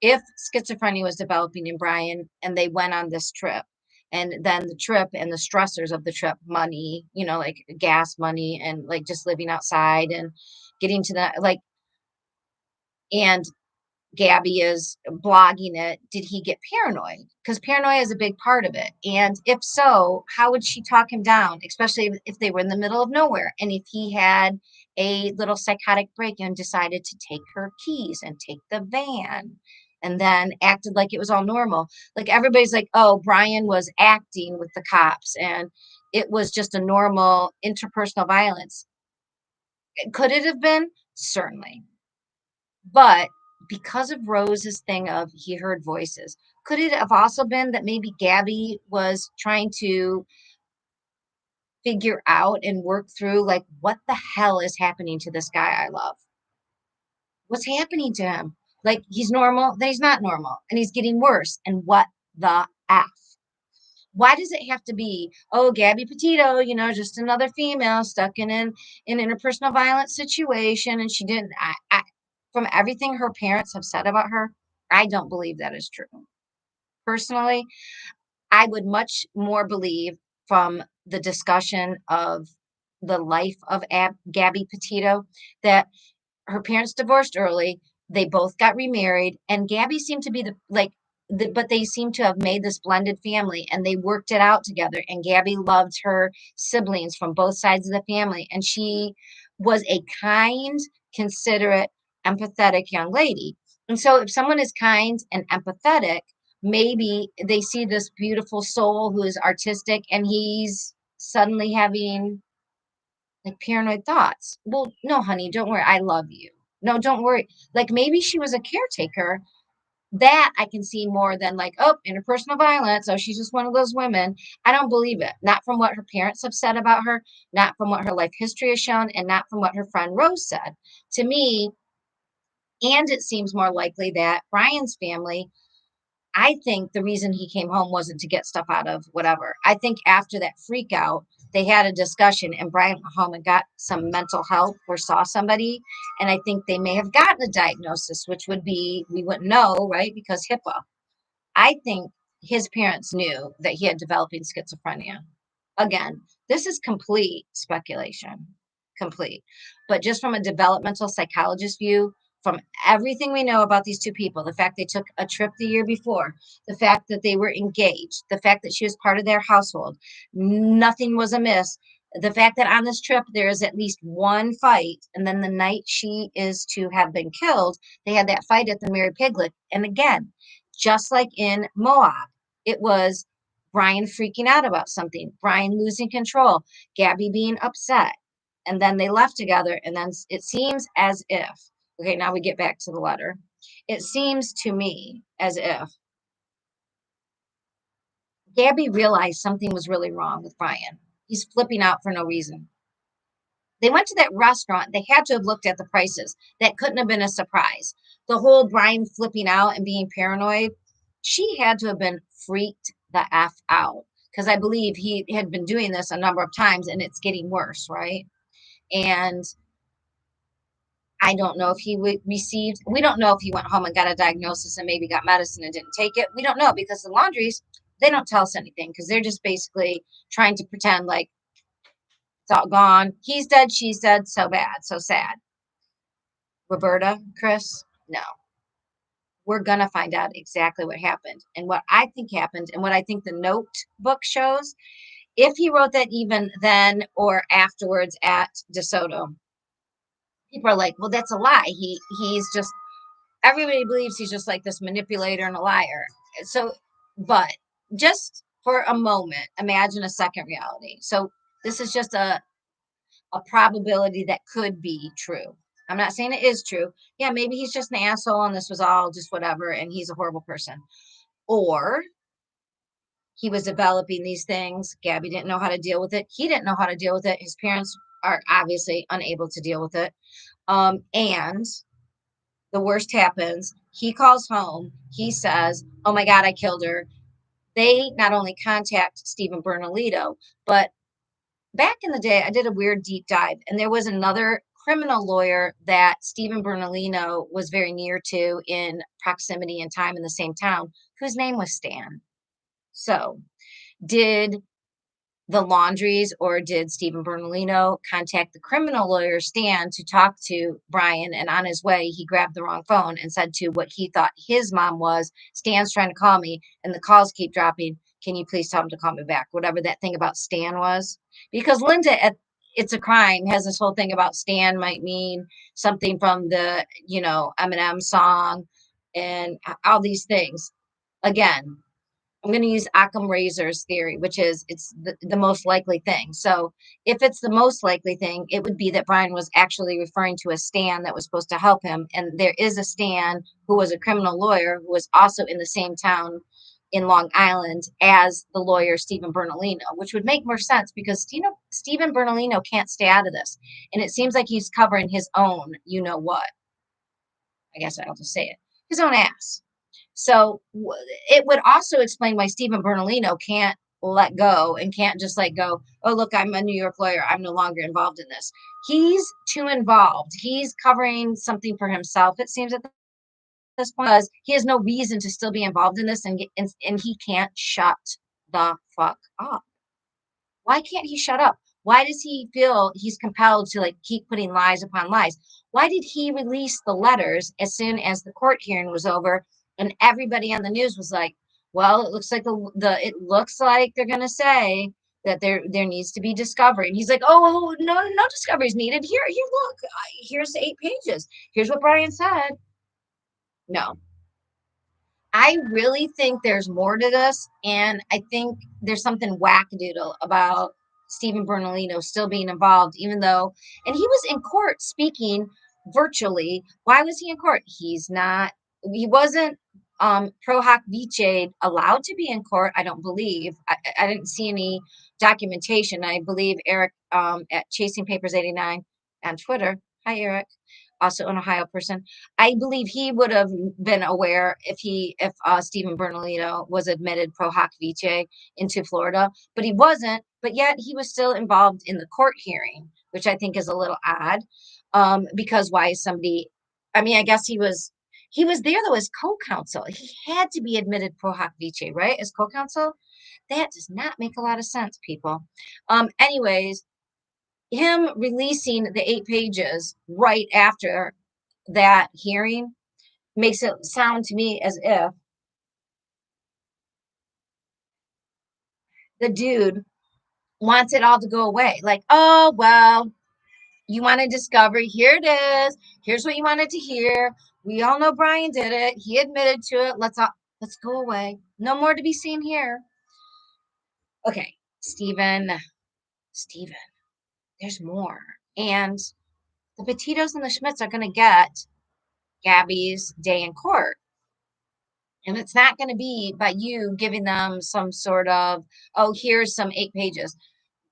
If schizophrenia was developing in Brian and they went on this trip, and then the trip and the stressors of the trip, money, like gas money and like just living outside and getting to the like, and Gabby is blogging it, did he get paranoid? Because paranoia is a big part of it. And if so, how would she talk him down, especially if they were in the middle of nowhere? And if he had a little psychotic break and decided to take her keys and take the van and then acted like it was all normal. Like everybody's like, oh, Brian was acting with the cops and it was just a normal interpersonal violence. Could it have been? Certainly. But because of Rose's thing of he heard voices, could it have also been that maybe Gabby was trying to figure out and work through like what the hell is happening to this guy I love? What's happening to him? Like he's normal, then he's not normal, and he's getting worse. And what the F? Why does it have to be, oh, Gabby Petito, just another female stuck in an interpersonal violence situation, and she didn't. From everything her parents have said about her, I don't believe that is true. Personally, I would much more believe from the discussion of the life of Gabby Petito that her parents divorced early. They both got remarried, and Gabby seemed to be but they seem to have made this blended family and they worked it out together. And Gabby loved her siblings from both sides of the family. And she was a kind, considerate, empathetic young lady. And so, if someone is kind and empathetic, maybe they see this beautiful soul who is artistic and he's suddenly having like paranoid thoughts. Well, no, honey, don't worry. I love you. No, don't worry. Like maybe she was a caretaker. That I can see more than like, oh, interpersonal violence. Oh, she's just one of those women. I don't believe it. Not from what her parents have said about her, not from what her life history has shown, and not from what her friend Rose said. To me, and it seems more likely that Brian's family, I think the reason he came home wasn't to get stuff out of whatever. I think after that freak out, they had a discussion and Brian went home and got some mental help or saw somebody. And I think they may have gotten a diagnosis, which would be, we wouldn't know, right? Because HIPAA. I think his parents knew that he had developing schizophrenia. Again, this is complete speculation, complete. But just from a developmental psychologist view, from everything we know about these two people, the fact they took a trip the year before, the fact that they were engaged, the fact that she was part of their household, nothing was amiss. The fact that on this trip there is at least one fight, and then the night she is to have been killed, they had that fight at the Mary Piglet. And again, just like in Moab, it was Brian freaking out about something, Brian losing control, Gabby being upset. And then they left together. And then it seems as if, okay, now we get back to the letter. It seems to me as if Gabby realized something was really wrong with Brian. He's flipping out for no reason. They went to that restaurant. They had to have looked at the prices. That couldn't have been a surprise. The whole Brian flipping out and being paranoid, she had to have been freaked the F out because I believe he had been doing this a number of times and it's getting worse, right? And I don't know if he received, we don't know if he went home and got a diagnosis and maybe got medicine and didn't take it. We don't know because the laundries, they don't tell us anything because they're just basically trying to pretend like it's all gone. He's dead, she's dead, so bad, so sad. Roberta, Chris, no. We're going to find out exactly what happened. And what I think happened and what I think the notebook shows, if he wrote that even then or afterwards at DeSoto, people are like, well, that's a lie. He's just, everybody believes he's just like this manipulator and a liar. So, but just for a moment, imagine a second reality. So this is just a probability that could be true. I'm not saying it is true. Yeah, maybe he's just an asshole and this was all just whatever and he's a horrible person. Or he was developing these things. Gabby didn't know how to deal with it. He didn't know how to deal with it. His parents are obviously unable to deal with it. And the worst happens. He calls home. He says, oh my God, I killed her. They not only contact Stephen Bernalito, but back in the day, I did a weird deep dive, and there was another criminal lawyer that Stephen Bernalino was very near to in proximity and time in the same town, whose name was Stan. So, did the laundries or did Stephen Bernalino contact the criminal lawyer Stan to talk to Brian? And on his way, he grabbed the wrong phone and said to what he thought his mom was, Stan's trying to call me and the calls keep dropping. Can you please tell him to call me back? Whatever that thing about Stan was. Because Linda at It's a Crime has this whole thing about Stan might mean something from the, Eminem song and all these things. Again, I'm going to use Occam Razor's theory, which is it's the most likely thing. So if it's the most likely thing, it would be that Brian was actually referring to a Stan that was supposed to help him. And there is a Stan who was a criminal lawyer who was also in the same town in Long Island as the lawyer Stephen Bernalino, which would make more sense because Stephen Bernalino can't stay out of this. And it seems like he's covering his own, you know what? I guess I'll just say it, his own ass. So it would also explain why Stephen Bernalino can't let go and can't just like go, oh, look, I'm a New York lawyer. I'm no longer involved in this. He's too involved. He's covering something for himself, it seems, at this point, because he has no reason to still be involved in this and he can't shut the fuck up. Why can't he shut up? Why does he feel he's compelled to like keep putting lies upon lies? Why did he release the letters as soon as the court hearing was over and everybody on the news was like, well, it looks like it looks like they're gonna say that there needs to be discovery. And he's like, oh no discovery is needed. Here look, here's the 8 pages. Here's what Brian said. No, I really think there's more to this, and I think there's something wackadoodle about Stephen Bernalino still being involved, even though, and he was in court speaking virtually. Why was he in court? He wasn't pro hoc vice allowed to be in court, I don't believe. I didn't see any documentation. I believe Eric at Chasing Papers 89 on Twitter. Hi, Eric, also an Ohio person. I believe he would have been aware if Stephen Bernalino was admitted pro hoc vice into Florida, but he wasn't. But yet he was still involved in the court hearing, which I think is a little odd. Because why is somebody? I mean, I guess he was there though as co-counsel. He had to be admitted pro hoc vice, right? As co-counsel. That does not make a lot of sense, people. Anyways, him releasing the 8 pages right after that hearing makes it sound to me as if the dude wants it all to go away. Like, oh, well, you want to discover, here it is. Here's what you wanted to hear. We all know Brian did it. He admitted to it. Let's go away. No more to be seen here. Okay, Stephen, there's more. And the Petitos and the Schmidts are going to get Gabby's day in court. And it's not going to be by you giving them some sort of, oh, here's some 8 pages.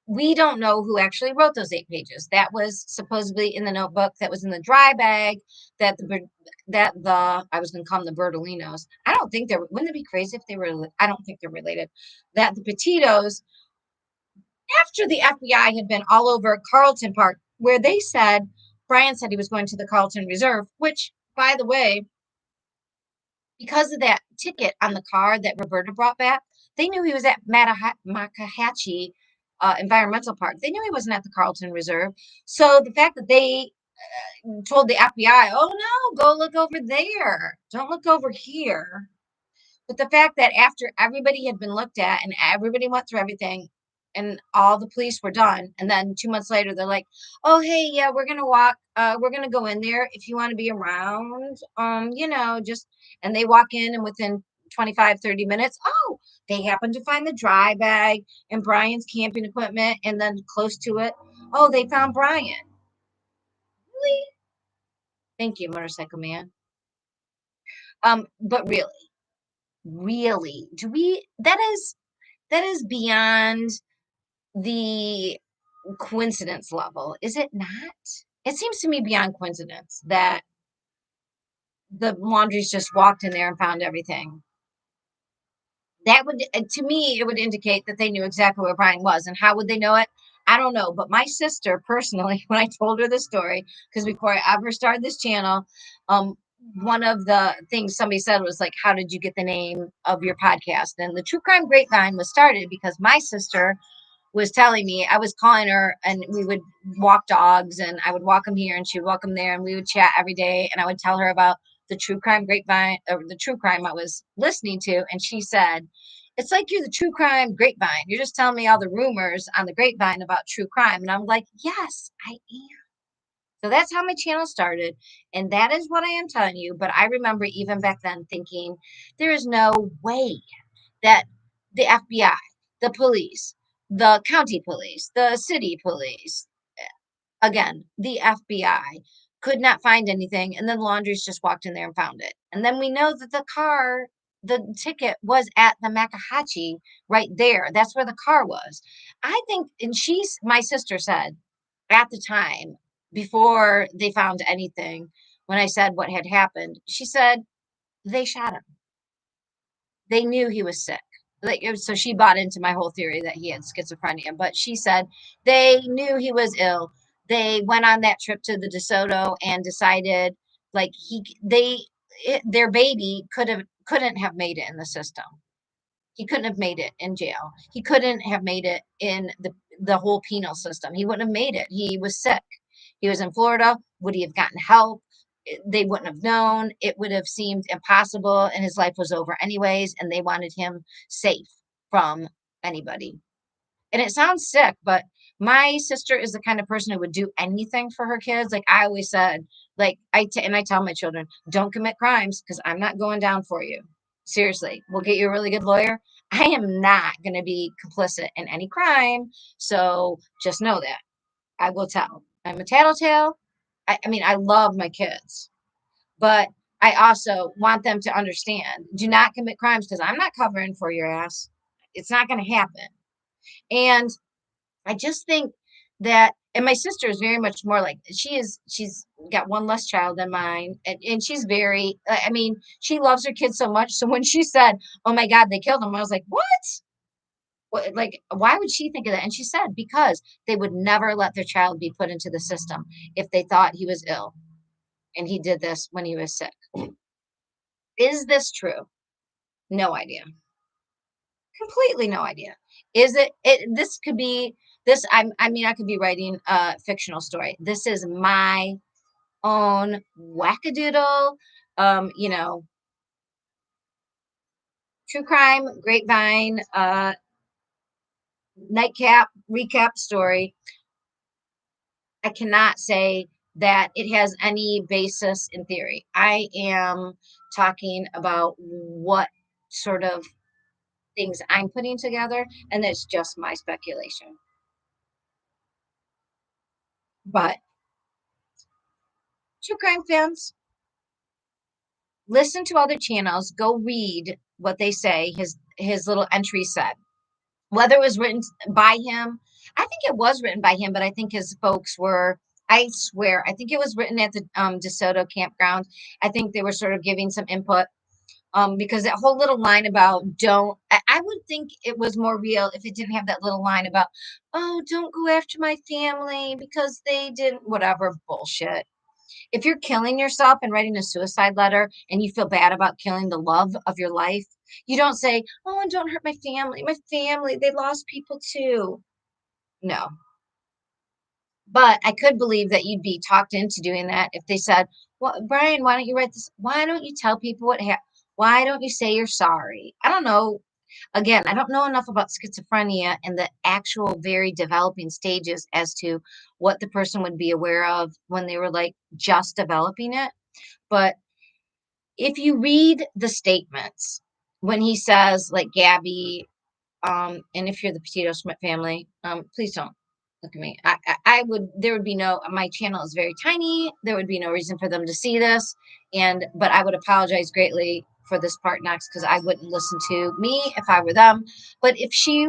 We don't know who actually wrote those 8 pages. That was supposedly in the notebook that was in the dry bag I was going to call them the Bertolinos. I don't think wouldn't it be crazy if they were, I don't think they're related. That the Petitos, after the FBI had been all over Carlton Park, where they said Brian said he was going to the Carlton Reserve, which, by the way, because of that ticket on the car that Roberta brought back, they knew he was at Makahatchee Environmental Park. They knew he wasn't at the Carlton Reserve. So the fact that they told the FBI, oh no, go look over there. Don't look over here. But the fact that after everybody had been looked at and everybody went through everything and all the police were done, and then 2 months later they're like, oh hey, yeah, we're gonna walk, we're gonna go in there if you want to be around, just, and they walk in and within 25-30 minutes, oh, they happen to find the dry bag and Brian's camping equipment, and then close to it, oh, they found Brian. Really? Thank you, motorcycle man. But really, that is beyond the coincidence level, is it not? It seems to me beyond coincidence that the laundries just walked in there and found everything. That would, to me, it would indicate that they knew exactly where Brian was. And how would they know it? I don't know. But my sister, personally, when I told her the story, because before I ever started this channel, one of the things somebody said was like, how did you get the name of your podcast? And the True Crime Grapevine was started because my sister was telling me, I was calling her and we would walk dogs and I would walk them here and she would walk them there and we would chat every day. And I would tell her about the true crime grapevine, or the true crime I was listening to. And she said, it's like you're the true crime grapevine. You're just telling me all the rumors on the grapevine about true crime. And I'm like, yes, I am. So that's how my channel started. And that is what I am telling you. But I remember even back then thinking, there is no way that the FBI, the police, the county police, the city police, again, the FBI could not find anything. And then Laundries just walked in there and found it. And then we know that the ticket was at the Makahatchee right there. That's where the car was. I think, and my sister said at the time, before they found anything, when I said what had happened, she said they shot him. They knew he was sick. Like, so she bought into my whole theory that he had schizophrenia, but she said they knew he was ill. They went on that trip to the DeSoto and decided like their baby couldn't have made it in the system. He couldn't have made it in jail. He couldn't have made it in the whole penal system. He wouldn't have made it. He was sick. He was in Florida. Would he have gotten help? They wouldn't have known. It would have seemed impossible, and his life was over anyways. And they wanted him safe from anybody. And it sounds sick, but my sister is the kind of person who would do anything for her kids. Like I always said, like and I tell my children, don't commit crimes because I'm not going down for you. Seriously, we'll get you a really good lawyer. I am not going to be complicit in any crime. So just know that. I will tell. I'm a tattletale. I mean, I love my kids, but I also want them to understand, do not commit crimes because I'm not covering for your ass. It's not going to happen. And I just think that, and my sister is very much more like, she's got one less child than mine. And she's very, I mean, she loves her kids so much. So when she said, oh my God, they killed him, I was like, what? What, like, why would she think of that? And she said, because they would never let their child be put into the system if they thought he was ill. And he did this when he was sick. Is this true? No idea. Completely no idea. Is this could be this. I mean, I could be writing a fictional story. This is my own wackadoodle, you know, true crime, grapevine, nightcap recap story. I cannot say that it has any basis in theory. I am talking about what sort of things I'm putting together, and it's just my speculation. But true crime fans, listen to other channels, go read what they say his little entry said. Whether it was written by him, I think it was written by him, but I think his folks were, I swear, I think it was written at the DeSoto campground. I think they were sort of giving some input. Because that whole little line about don't, I would think it was more real if it didn't have that little line about, oh, don't go after my family because they didn't, whatever bullshit. If you're killing yourself and writing a suicide letter and you feel bad about killing the love of your life, you don't say, oh, and don't hurt my family. My family, they lost people too. No. But I could believe that you'd be talked into doing that if they said, well, Brian, why don't you write this? Why don't you tell people what happened? Why don't you say you're sorry? I don't know. Again, I don't know enough about schizophrenia and the actual very developing stages as to what the person would be aware of when they were like just developing it. But if you read the statements when he says, like, Gabby, and if you're the Petito Schmidt family, please don't look at me. I would, there would be no, my channel is very tiny. There would be no reason for them to see this. But I would apologize greatly for this part next because I wouldn't listen to me if I were them. But if she,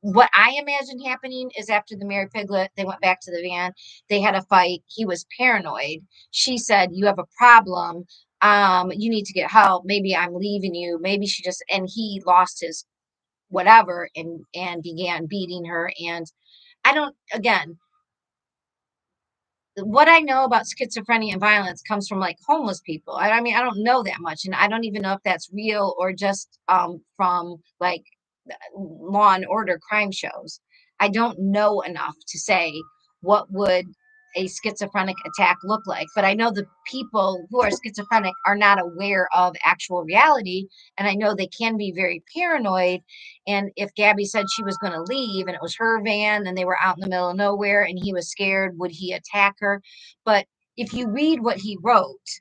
what I imagine happening is after the Mary Piglet, they went back to the van. They had a fight. He was paranoid. She said, you have a problem. You need to get help. Maybe I'm leaving you. Maybe she just, and he lost his whatever and began beating her. And I don't, again, what I know about schizophrenia and violence comes from like homeless people. I mean, I don't know that much, and I don't even know if that's real or just from like Law and Order crime shows. I don't know enough to say what would a schizophrenic attack look like, but I know the people who are schizophrenic are not aware of actual reality, and I know they can be very paranoid. And if Gabby said she was going to leave and it was her van and they were out in the middle of nowhere and he was scared, would he attack her? But if you read what he wrote,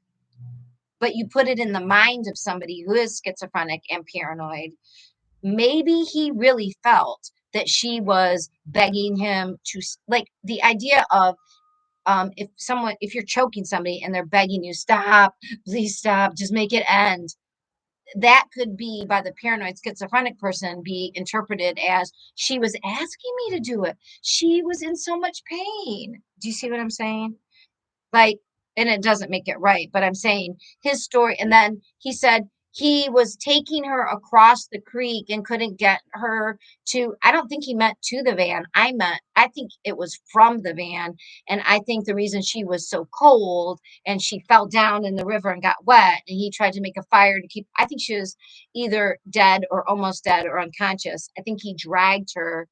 but you put it in the mind of somebody who is schizophrenic and paranoid, maybe he really felt that she was begging him to, like, the idea of, if you're choking somebody and they're begging you, stop, please stop, just make it end, that could be, by the paranoid schizophrenic person, be interpreted as she was asking me to do it, she was in so much pain. Do you see what I'm saying? Like, and it doesn't make it right, but I'm saying his story. And then he said he was taking her across the creek and couldn't get her to, I don't think he meant to the van. I think it was from the van. And I think the reason she was so cold and she fell down in the river and got wet and he tried to make a fire to keep, I think she was either dead or almost dead or unconscious. I think he dragged her,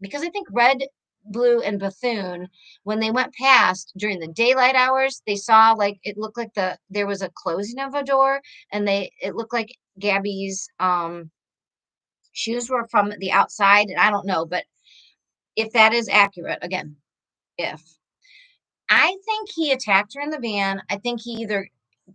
because I think Red, Blue, and Bethune, when they went past during the daylight hours, they saw, like, it looked like there was a closing of a door, and it looked like Gabby's shoes were from the outside, and I don't know, but if that is accurate, again, if I think he attacked her in the van. I think he either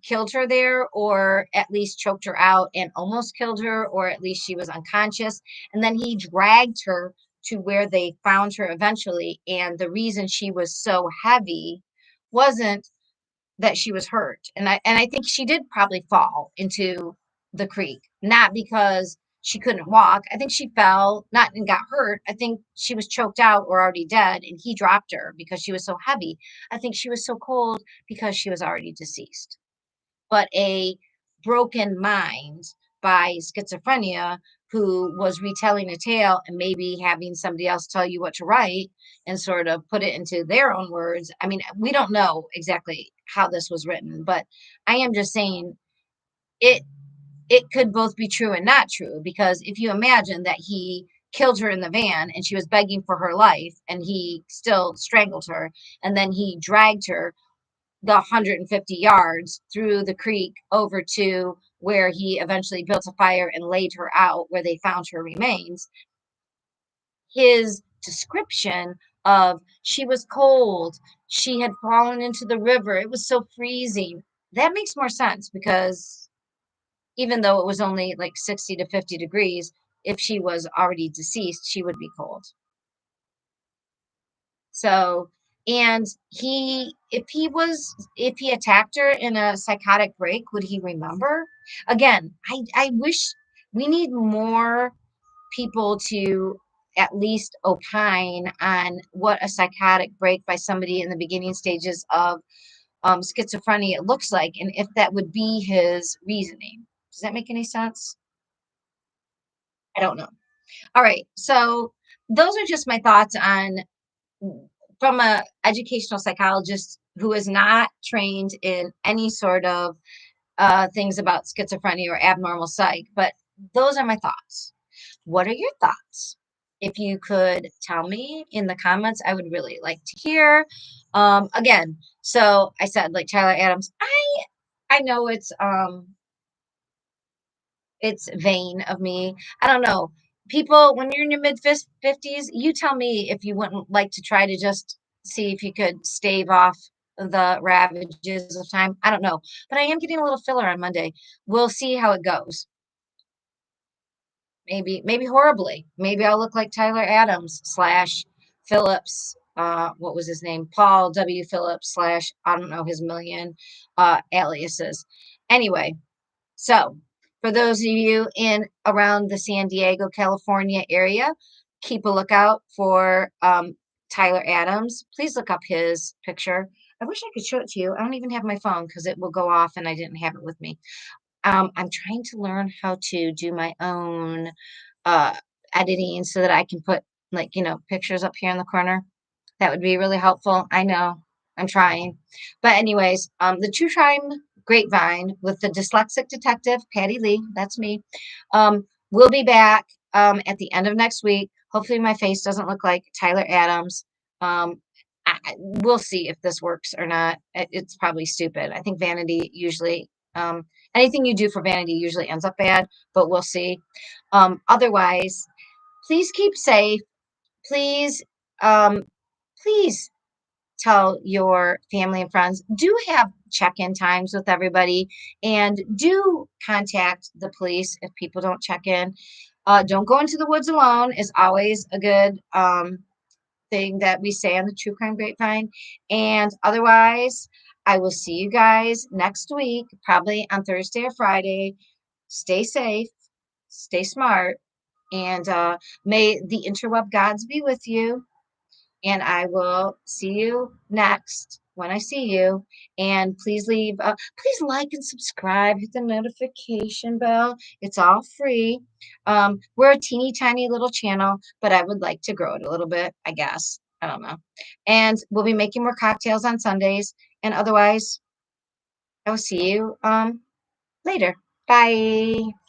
killed her there or at least choked her out and almost killed her, or at least she was unconscious. And then he dragged her to where they found her eventually. And the reason she was so heavy wasn't that she was hurt. And I think she did probably fall into the creek, not because she couldn't walk. I think she fell, not and got hurt. I think she was choked out or already dead, and he dropped her because she was so heavy. I think she was so cold because she was already deceased. But a broken mind by schizophrenia who was retelling a tale and maybe having somebody else tell you what to write and sort of put it into their own words. I mean, we don't know exactly how this was written, but I am just saying it it could both be true and not true, because if you imagine that he killed her in the van and she was begging for her life and he still strangled her, and then he dragged her the 150 yards through the creek over to where he eventually built a fire and laid her out where they found her remains. His description of she was cold, she had fallen into the river, it was so freezing, that makes more sense, because even though it was only like 60 to 50 degrees, if she was already deceased, she would be cold. So, and if he attacked her in a psychotic break, would he remember? Again, I wish we need more people to at least opine on what a psychotic break by somebody in the beginning stages of schizophrenia looks like, and if that would be his reasoning. Does that make any sense? I don't know. All right. So those are just my thoughts on from a educational psychologist who is not trained in any sort of things about schizophrenia or abnormal psych, but those are my thoughts. What are your thoughts? If you could tell me in the comments, I would really like to hear. Again, so I said like Tyler Adams. I know it's vain of me. I don't know. People, when you're in your mid 50s, you tell me if you wouldn't like to try to just see if you could stave off the ravages of time. I don't know. But I am getting a little filler on Monday. We'll see how it goes. Maybe horribly. Maybe I'll look like Tyler Adams slash Phillips. What was his name? Paul W. Phillips slash I don't know his million aliases. Anyway, so, for those of you in around the San Diego, California area, keep a lookout for Tyler Adams. Please look up his picture. I wish I could show it to you. I don't even have my phone because it will go off and I didn't have it with me. I'm trying to learn how to do my own uh, editing so that I can put like, pictures up here in the corner. That would be really helpful. I know. I'm trying. But anyways, the True Crime Grapevine with the dyslexic detective, Patty Lee, that's me. We'll be back at the end of next week. Hopefully my face doesn't look like Tyler Adams. We'll see if this works or not. It's probably stupid. I think vanity usually anything you do for vanity usually ends up bad, but we'll see. Otherwise, please keep safe. Please, um, please tell your family and friends. Do have check-in times with everybody, and do contact the police if people don't check in. Don't go into the woods alone is always a good thing that we say on the True Crime Grapevine. And otherwise, I will see you guys next week, probably on Thursday or Friday. Stay safe, stay smart, and may the interweb gods be with you. And I will see you next when I see you. And please like and subscribe, hit the notification bell. It's all free. We're a teeny tiny little channel, but I would like to grow it a little bit, I guess. I don't know. And we'll be making more cocktails on Sundays. And otherwise, I will see you later. Bye.